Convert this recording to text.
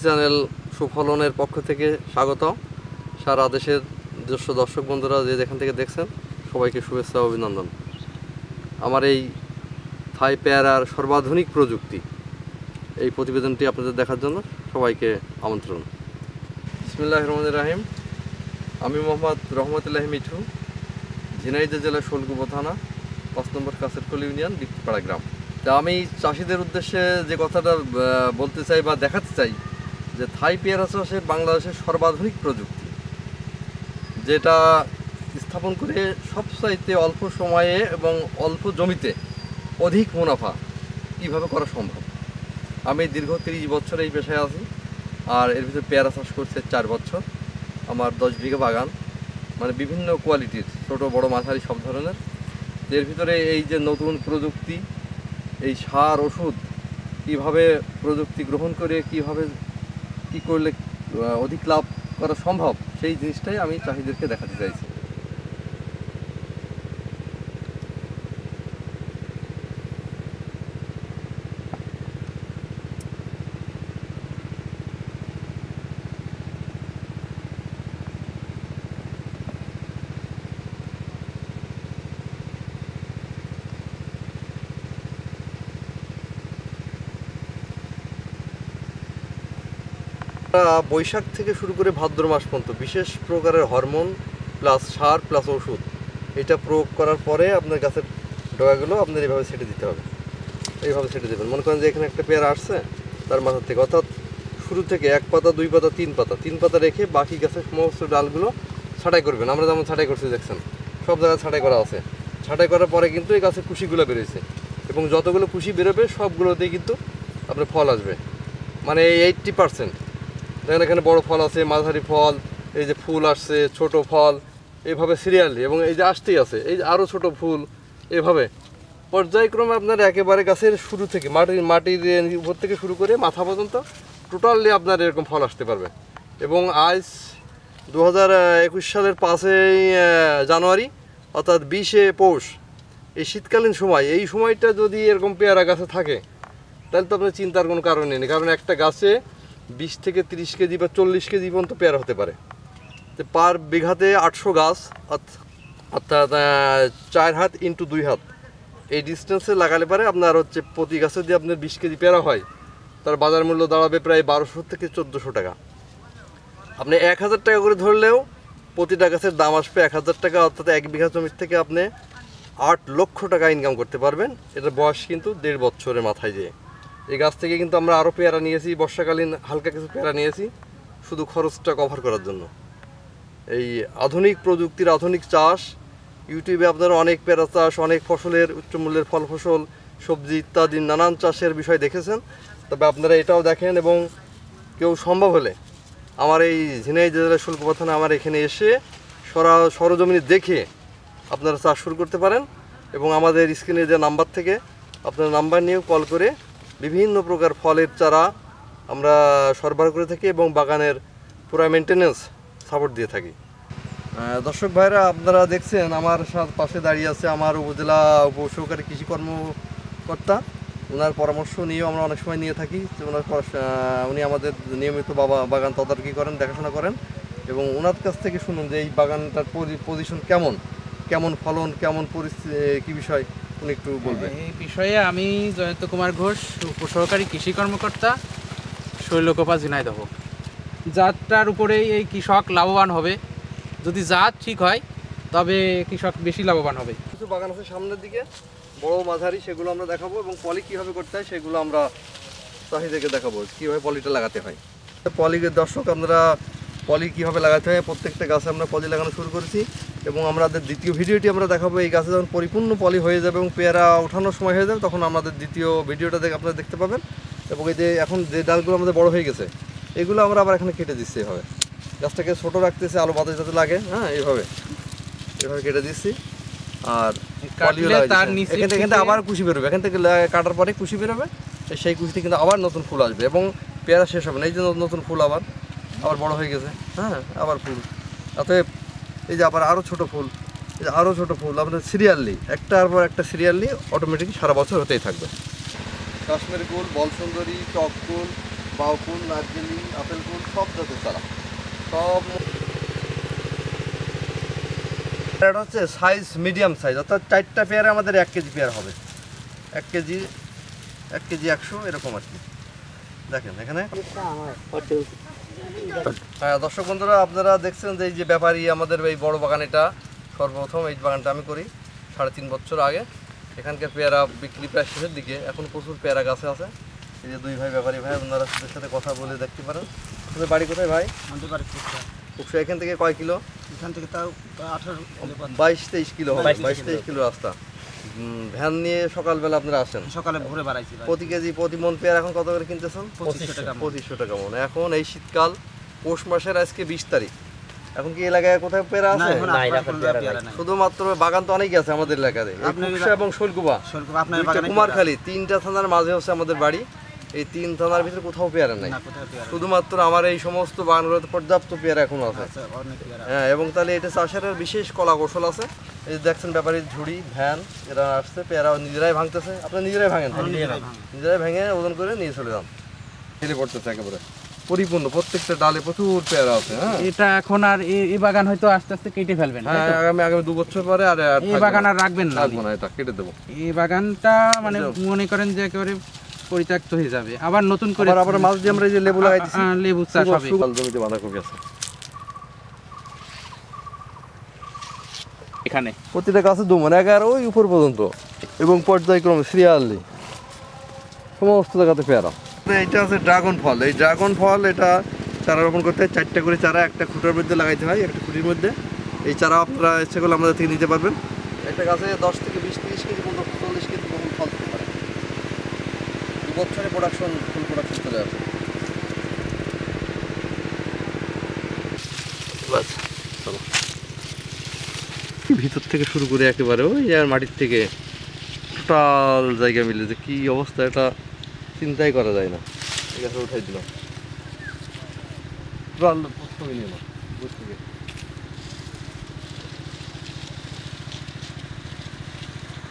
Channel সুফলনের পক্ষ থেকে স্বাগত। সারা দেশের দর্শক বন্ধুরা যে যেখান থেকে দেখছেন সবাইকে শুভেচ্ছা ও অভিনন্দন। আমার এই থাই পেয়ারার সর্বাধুনিক প্রযুক্তি এই প্রতিবেদনটি আপনাদের দেখার জন্য সবাইকে আমন্ত্রণ। বিসমিল্লাহির রহমানির রহিম। আমি মোহাম্মদ রহমতুল্লাহ মিঠু, ঝিনাইদহ জেলা শোলকুপা থানা 5 নম্বর কাছেরকল ইউনিয়ন বিক্রিপাড়া গ্রাম। তা আমি চাষিদের উদ্দেশ্যে যে কথাটা বলতে চাই বা দেখাতে চাই যে থাই পেয়ারা চাষে বাংলাদেশের সর্বাধুনিক প্রযুক্তি, যেটা স্থাপন করে সবচাইতে অল্প সময়ে এবং অল্প জমিতে অধিক মুনাফা কীভাবে করা সম্ভব। আমি দীর্ঘ 30 বছর এই পেশায় আছি, আর এর ভিতরে পেয়ারা চাষ করছে 4 বছর। আমার 10 বিঘা বাগান, মানে বিভিন্ন কোয়ালিটির, ছোটো বড় মাঝারি সব ধরনের। এর ভিতরে এই যে নতুন প্রযুক্তি, এই সার ওষুধ কীভাবে প্রযুক্তি গ্রহণ করে কীভাবে কী করলে অধিক লাভ করা সম্ভব, সেই জিনিসটাই আমি চাষিদেরকে দেখাতে চাইছি। বৈশাখ থেকে শুরু করে ভাদ্র মাস পর্যন্ত বিশেষ প্রকারের হরমোন প্লাস সার প্লাস ওষুধ এটা প্রয়োগ করার পরে আপনার গাছের ডগাগুলো আপনার এইভাবে ছেটে দিতে হবে। এইভাবে ছেটে দেবেন। মনে করেন যে এখানে একটা পেয়ারা আসছে, তার মাথার থেকে, অর্থাৎ শুরু থেকে 1 পাতা 2 পাতা 3 পাতা রেখে বাকি গাছের সমস্ত ডালগুলো ছাঁটাই করবেন। আমরা যেমন ছাঁটাই করছি দেখছেন, সব জায়গায় ছাঁটাই করা আছে। ছাঁটাই করার পরে কিন্তু এই গাছের কুশিগুলো বেরোয়েছে, এবং যতগুলো কুশি বেরোবে সবগুলোতেই কিন্তু আপনার ফল আসবে, মানে 80%। দেখেন এখানে বড় ফল আছে, মাঝারি ফল, এই যে ফুল আসছে, ছোট ফল, এইভাবে সিরিয়ালি, এবং এই যে আসতেই আছে, এই যে আরও ছোট ফুল, এভাবে পর্যায়ক্রমে আপনার একেবারে গাছের শুরু থেকে মাটির উপর থেকে শুরু করে মাথা পর্যন্ত টোটালি আপনার এরকম ফল আসতে পারবে। এবং আজ 2021 সালের 5 জানুয়ারি, অর্থাৎ 20 পৌষ, এই শীতকালীন সময়, এই সময়টা যদি এরকম পেয়ারা গাছে থাকে তাহলে তো আপনার চিন্তার কোনো কারণই নেই। কারণ একটা গাছে 20 থেকে 30 কেজি বা 40 কেজি পর্যন্ত পেয়ারা হতে পারে। তো পার বিঘাতে 800 গাছ, অর্থাৎ 4 হাত ইন্টু 2 হাত এই ডিস্টেন্সে লাগালে পারে আপনার হচ্ছে প্রতি গাছে যদি আপনার 20 কেজি পেয়ারা হয়, তার বাজার মূল্য দাঁড়াবে প্রায় 1200 থেকে 1400 টাকা। আপনি 1000 টাকা করে ধরলেও প্রতিটা গাছের দাম আসবে 1000 টাকা, অর্থাৎ 1 বিঘা জমির থেকে আপনি 8 লক্ষ টাকা ইনকাম করতে পারবেন। এটা বয়স কিন্তু 1.5 বছরের মাথায় যেয়ে। এই গাছ থেকে কিন্তু আমরা আরও পেয়ারা নিয়েছি, বর্ষাকালীন হালকা কিছু পেয়ারা নিয়েছি, শুধু খরচটা কভার করার জন্য। এই আধুনিক প্রযুক্তির আধুনিক চাষ, ইউটিউবে আপনারা অনেক পেয়ারা চাষ, অনেক ফসলের উচ্চমূল্যের ফল ফসল, সবজি ইত্যাদি নানান চাষের বিষয় দেখেছেন। তবে আপনারা এটাও দেখেন, এবং কেউ সম্ভব হলে আমার এই ঝিনাইদহ জেলার শোলকুপা থানা আমার এখানে এসে সরজমিনে দেখে আপনারা চাষ শুরু করতে পারেন। এবং আমাদের স্ক্রিনে যে নাম্বার থেকে আপনার নাম্বার নিয়েও কল করে বিভিন্ন প্রকার ফলের চারা আমরা সরবরাহ করে থাকি, এবং বাগানের পুরো মেনটেনেন্স সাপোর্ট দিয়ে থাকি। দর্শক ভাইরা, আপনারা দেখছেন আমার পাশে দাঁড়িয়ে আছে আমার উপজেলা উপসহকারী কৃষি কর্মকর্তা। ওনার পরামর্শ নিয়েও আমরা অনেক সময় নিয়ে থাকি। উনি আমাদের নিয়মিত বাগান তদারকি করেন, দেখাশোনা করেন, এবং ওনার কাছ থেকে শুনুন যে এই বাগানটার পজিশন কেমন ফলন, কেমন পরিস্থিতি, কী বিষয় উনি একটু বলবেন। এই বিষয়ে আমি জয়ন্ত কুমার ঘোষ, উপসহকারী কৃষি কর্মকর্তা, শৈলকুপা, ঝিনাইদহ। জাতটার উপরেই এই কৃষক লাভবান হবে। যদি জাত ঠিক হয় তবে কৃষক বেশি লাভবান হবে। কিছু বাগান আছে সামনের দিকে, বড় মাঝারি, সেগুলো আমরা দেখাবো, এবং পলি কীভাবে করতে হয় সেগুলো আমরা চাষিদেরকে দেখাবো, কীভাবে পলিটা লাগাতে হয়। পলির দর্শক, আমরা পলি কীভাবে লাগাতে হয়, প্রত্যেকটা গাছে আমরা পলি লাগানো শুরু করেছি, এবং আমাদের দ্বিতীয় ভিডিওটি আমরা দেখাবো। এই গাছে যখন পরিপূর্ণ পলি হয়ে যাবে এবং পেয়ারা ওঠানোর সময় হয়ে যাবে, তখন আমাদের দ্বিতীয় ভিডিওটা আপনারা দেখতে পাবেন। এবং এই যে এখন যে ডালগুলো আমাদের বড় হয়ে গেছে, এগুলো আমরা আবার এখানে কেটে দিচ্ছি। এভাবে গাছটাকে ছোটো রাখতেছি, আলো বাতাস যাতে লাগে, হ্যাঁ, এইভাবে কেটে দিচ্ছি। আর এখান থেকে আবার কুশি বেরোবে, এখান থেকে কাটার পরে কুশি বেরোবে, সেই কুশিতে কিন্তু আবার নতুন ফুল আসবে, এবং পেয়ারা শেষ হবে না। এই যে নতুন ফুল আবার বড় হয়ে গেছে, হ্যাঁ, আবার ফুল। অতএব এই যে আবার আরও ছোটো ফুল, এই যে আরও ছোটো ফুল, আপনার সিরিয়ালি একটার পর একটা সিরিয়ালি অটোমেটিক সারা বছর হতেই থাকবে। কাশ্মীরি কুল, বল সুন্দরী, টক কুল, বাউকুল, নারকেলি, আপেল কুল সব জাতের চারা সব। এটা হচ্ছে সাইজ মিডিয়াম সাইজ, অর্থাৎ 4টা পেয়ারে আমাদের 1 কেজি পেয়ার হবে। 1 কেজি 100 এরকম আর কি। দেখেন এখানে। হ্যাঁ দর্শক বন্ধুরা, আপনারা দেখছেন যে এই যে ব্যাপারী আমাদের এই বড় বাগান, এটা সর্বপ্রথম এই বাগানটা আমি করি 3.5 বছর আগে। এখানকার পেয়ারা বিক্রি প্রায় শেষের দিকে, এখন প্রচুর পেয়ারা গাছে আছে। এই যে 2 ভাই ব্যাপারী ভাই, আপনারা তাদের সাথে কথা বলে দেখতে পারেন। আপনাদের বাড়ি কোথায় ভাই? আমাদের বাড়ি কুকসা। এখান থেকে কয় কিলো? এখান থেকে তাও 22-23 কিলো হবে। 22-23 কিলো রাস্তা। ভ্যান নিয়ে সকালবেলা আপনারা আসেন, সকালে ভোরে বাড়াইছি প্রতি কেজি প্রতি মন পেয়ারা এখন কত করে কিনতেছেন? 2500 টাকা। 2500 টাকা মন। এখন এই শীতকাল, পৌষ মাসের আজকে 20 তারিখ, এখন কি এলাকায় কোথাও পেয়ারা আছে? শুধুমাত্র বাগান তো অনেক আছে আমাদের এলাকাতে, কুকসা এবং শৈলকুপা, কুমারখালী, 3টা থানার মাঝে হচ্ছে আমাদের বাড়ি। এই 3 থানার ভিতরে কোথাও পেয়ারা নাই, শুধুমাত্র আমার এই সমস্ত বাগানগুলোতে পর্যাপ্ত পেয়ারা এখনো আছে। হ্যাঁ, এবং তাহলে এটা চাষের বিশেষ কলা কৌশল আছে। এই যে দেখছেন ব্যাপারীর ঝুড়ি, ভ্যান, এরা আসছে, পেয়ারা নিজেরাই ভাঙতেছে। আপনারা নিজেরাই ভাঙেন? নিজেরাই ভেঙে ওজন করে নিয়ে চলে যান। ফেলে পড়তেছে একেবারে পরিপূর্ণ, প্রত্যেকটা ডালে প্রচুর পেয়ারা আছে। হ্যাঁ, এটা এখন আর এই বাগান হয়তো আস্তে আস্তে কেটে ফেলবেন। হ্যাঁ, আগামী 2 বছর পরে আর এই বাগান আর রাখবেন না, রাখবো না, এটা কেটে দেবো। এই বাগানটা মানে মনে করেন যে একেবারে পরিত্যক্ত হয়ে যাবে, আবার নতুন করে আবার মাছ দিয়ে আমরা এই যে লেবু লাগাইতেছি, লেবু চাষ হবে। জমিতে বাঁধাকপি আছে এখানে প্রতিটা গাছে 2 মানে 11 ওই উপর পর্যন্ত, এবং পর্যায়ক্রমে সিরিয়ালি সমস্ত জায়গাতে পেয়ারা। এইটা আছে ড্রাগন ফল। এই ড্রাগন ফল এটা চারা রোপণ করতে হয়, 4টা করে চারা একটা খুঁটার মধ্যে লাগাইতে হয়, একটা খুঁটির মধ্যে। এই চারা আপনারা ইচ্ছে করলে আমাদের থেকে নিতে পারবেন। একটা গাছে 10 থেকে 20-30 কেজি পর্যন্ত, 40 কেজি পর্যন্ত ফল দিতে পারে। 2 বছরে ফুল প্রোডাকশন চলে আসে। ভিতর থেকে শুরু করে একেবারে ওই আর মাটির থেকে টোটাল জায়গা মিলে যে কি অবস্থা, এটা চিন্তাই করা যায় না। ঠিক আছে, উঠাই দিলাম।